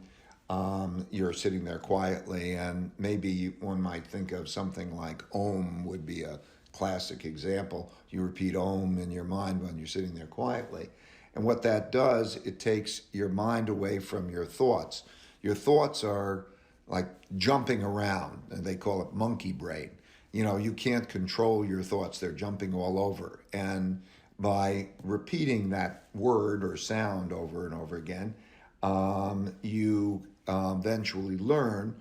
You're sitting there quietly, and maybe one might think of something like Om would be a classic example. You repeat Om in your mind when you're sitting there quietly. And what that does, it takes your mind away from your thoughts. Your thoughts are like jumping around, and they call it monkey brain. You can't control your thoughts. They're jumping all over. And by repeating that word or sound over and over again, you eventually learn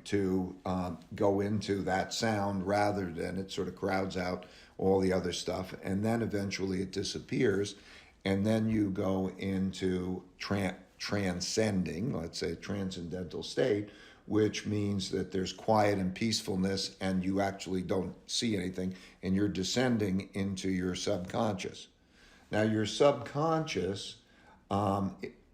to go into that sound rather than it sort of crowds out all the other stuff, and then eventually it disappears, and then you go into transcending, let's say, transcendental state, which means that there's quiet and peacefulness, and you actually don't see anything, and you're descending into your subconscious. Now, your subconscious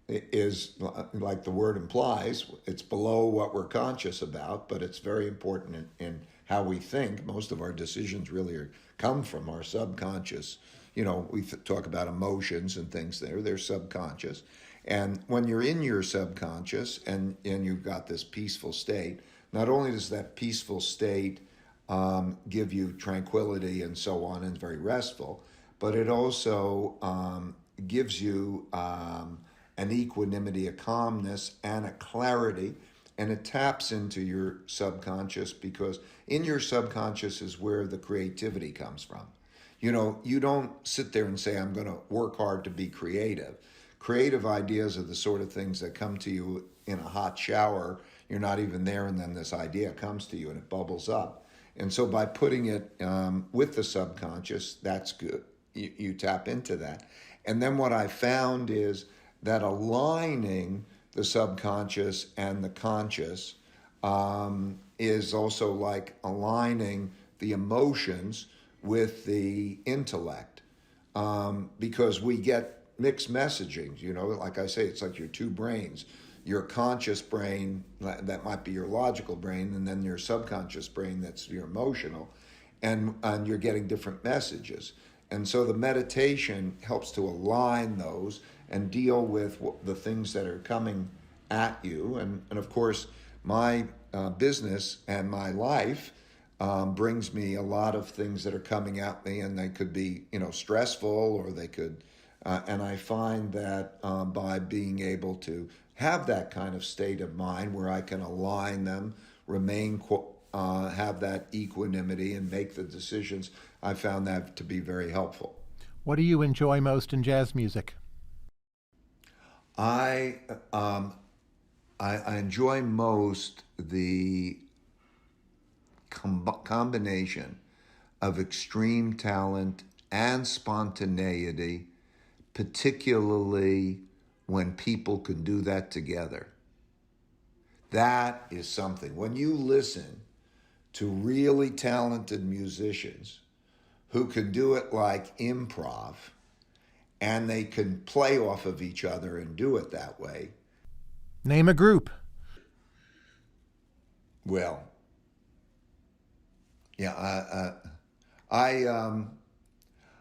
is, like the word implies, it's below what we're conscious about, but it's very important in how we think. Most of our decisions really come from our subconscious. We talk about emotions and things they're subconscious. And when you're in your subconscious and you've got this peaceful state, not only does that peaceful state give you tranquility and so on, and it's very restful, but it also gives you an equanimity, a calmness, and a clarity and it taps into your subconscious, because in your subconscious is where the creativity comes from. You know, you don't sit there and say, I'm going to work hard to be creative. Creative ideas are the sort of things that come to you in a hot shower. You're not even there, and then this idea comes to you and it bubbles up. And so by putting it with the subconscious, that's good. You tap into that. And then what I found is that aligning the subconscious and the conscious is also like aligning the emotions with the intellect, because we get mixed messaging. You know, like I say, it's like your two brains. Your conscious brain, that might be your logical brain, and then your subconscious brain, that's your emotional, and you're getting different messages. And so the meditation helps to align those and deal with the things that are coming at you. And of course, my business and my life brings me a lot of things that are coming at me, and they could be, you know, stressful, or they could, and I find that by being able to have that kind of state of mind where I can align them, remain, have that equanimity, and make the decisions, I found that to be very helpful. What do you enjoy most in jazz music? I enjoy most the combination of extreme talent and spontaneity, particularly when people can do that together. That is something. When you listen to really talented musicians who can do it like improv, and they can play off of each other and do it that way. Name a group. Well, yeah,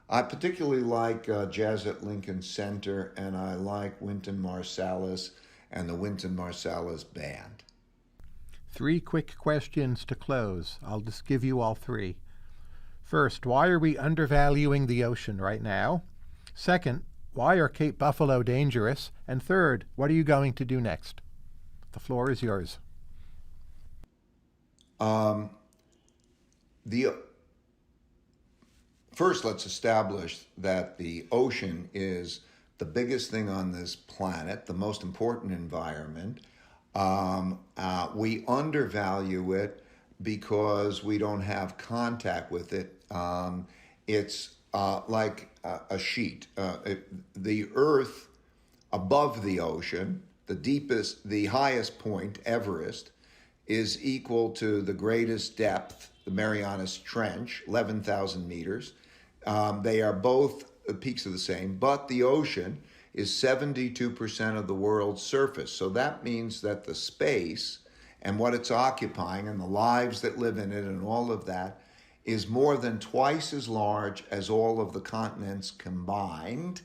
I particularly like Jazz at Lincoln Center, and I like Wynton Marsalis and the Wynton Marsalis Band. 3 quick questions to close. I'll just give you all 3. First, why are we undervaluing the ocean right now? Second, why are Cape Buffalo dangerous? And third, what are you going to do next? The floor is yours. First, let's establish that the ocean is the biggest thing on this planet, the most important environment. We undervalue it because we don't have contact with it. It's like a sheet. The Earth above the ocean, the highest point, Everest, is equal to the greatest depth, the Marianas Trench, 11,000 meters. They are both peaks of the same, but the ocean is 72% of the world's surface. So that means that the space and what it's occupying and the lives that live in it and all of that is more than twice as large as all of the continents combined.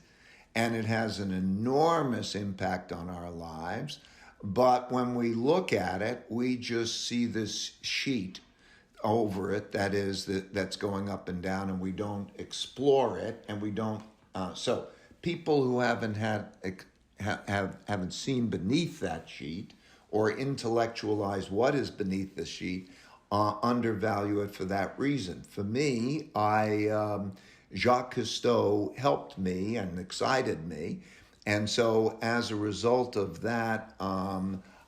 And it has an enormous impact on our lives. But when we look at it, we just see this sheet over it that's going up and down, and we don't explore it, and we don't. So people who haven't seen beneath that sheet or intellectualize what is beneath the sheet undervalue it for that reason. For me, Jacques Cousteau helped me and excited me. And so as a result of that,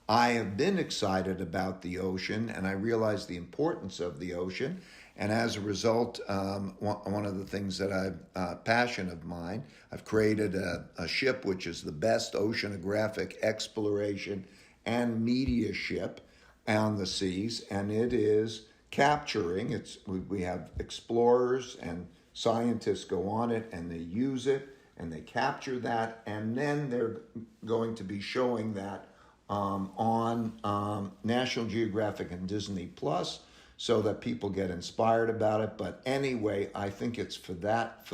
I have been excited about the ocean, and I realize the importance of the ocean. And as a result, one of the things that passion of mine, I've created a ship which is the best oceanographic exploration and media ship on the seas, and it is capturing. We have explorers and scientists go on it, and they use it, and they capture that, and then they're going to be showing that on National Geographic and Disney Plus, so that people get inspired about it. But anyway, I think it's for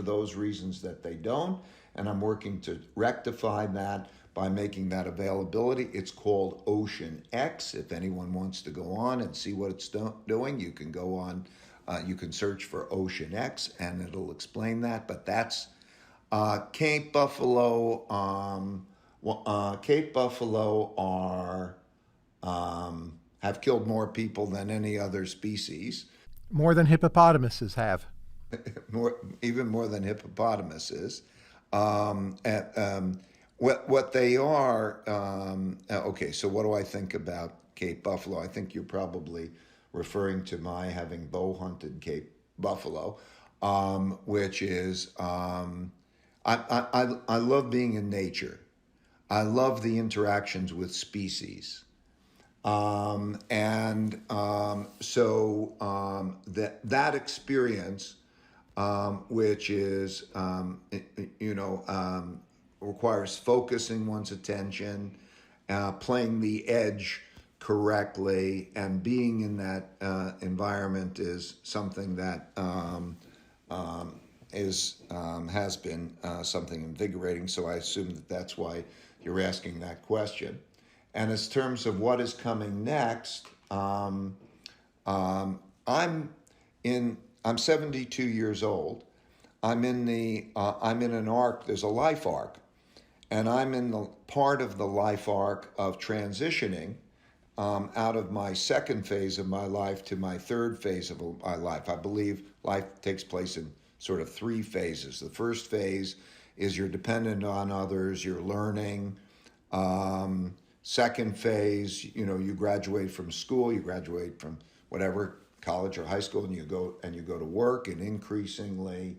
those reasons that they don't, and I'm working to rectify that by making that availability. It's called Ocean X. If anyone wants to go on and see what it's doing, you can go on. You can search for Ocean X, and it'll explain that. But that's Cape Buffalo. Cape Buffalo are have killed more people than any other species, More than hippopotamuses have. even more than hippopotamuses. And, what they are, okay, so what do I think about Cape buffalo? I think you're probably referring to my having bow hunted Cape buffalo, which is, I love being in nature. I love the interactions with species. That experience, which is, requires focusing one's attention, playing the edge correctly, and being in that environment is something that has been something invigorating. So I assume that that's why you're asking that question. And as terms of what is coming next, I'm 72 years old. I'm in an arc. There's a life arc, and I'm in the part of the life arc of transitioning out of my second phase of my life to my third phase of my life. I believe life takes place in sort of three phases. The first phase is you're dependent on others, you're learning. Second phase, you graduate from school, you graduate from whatever, college or high school, and you go to work, and increasingly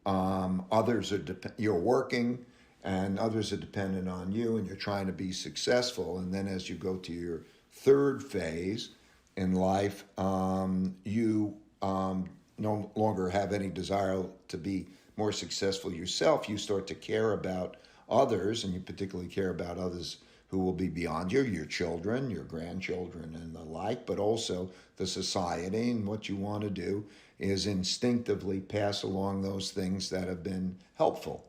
you're working, and others are dependent on you, and you're trying to be successful. And then as you go to your third phase in life, you no longer have any desire to be more successful yourself. You start to care about others, and you particularly care about others who will be beyond you, your children, your grandchildren, and the like, but also the society. And what you want to do is instinctively pass along those things that have been helpful.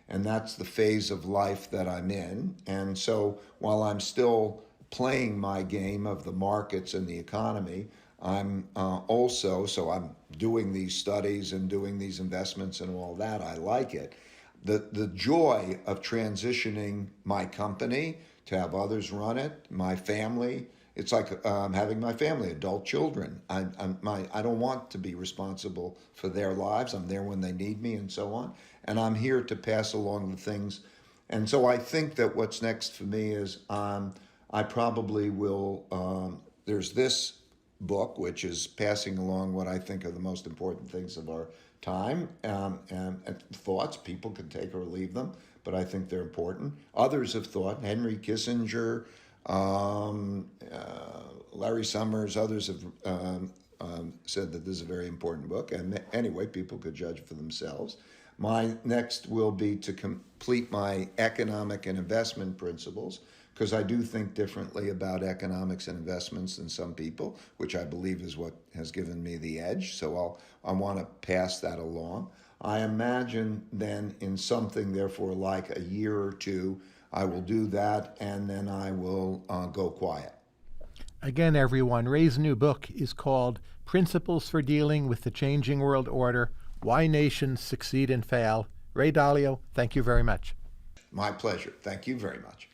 And that's the phase of life that I'm in. And so while I'm still playing my game of the markets and the economy, I'm I'm doing these studies and doing these investments and all that. I like it. The joy of transitioning my company to have others run it, my family. It's like having my family, adult children. I don't want to be responsible for their lives. I'm there when they need me and so on. And I'm here to pass along the things. And so I think that what's next for me is I probably will, there's this book, which is passing along what I think are the most important things of our time, and thoughts. People can take or leave them, but I think they're important. Others have thought, Henry Kissinger, Larry Summers, others have said that this is a very important book. And anyway, people could judge for themselves. My next will be to complete my economic and investment principles, because I do think differently about economics and investments than some people, which I believe is what has given me the edge. So I want to pass that along. I imagine then in something, therefore, like a year or two, I will do that, and then I will go quiet. Again, everyone, Ray's new book is called Principles for Dealing with the Changing World Order, Why Nations Succeed and Fail. Ray Dalio, thank you very much. My pleasure. Thank you very much.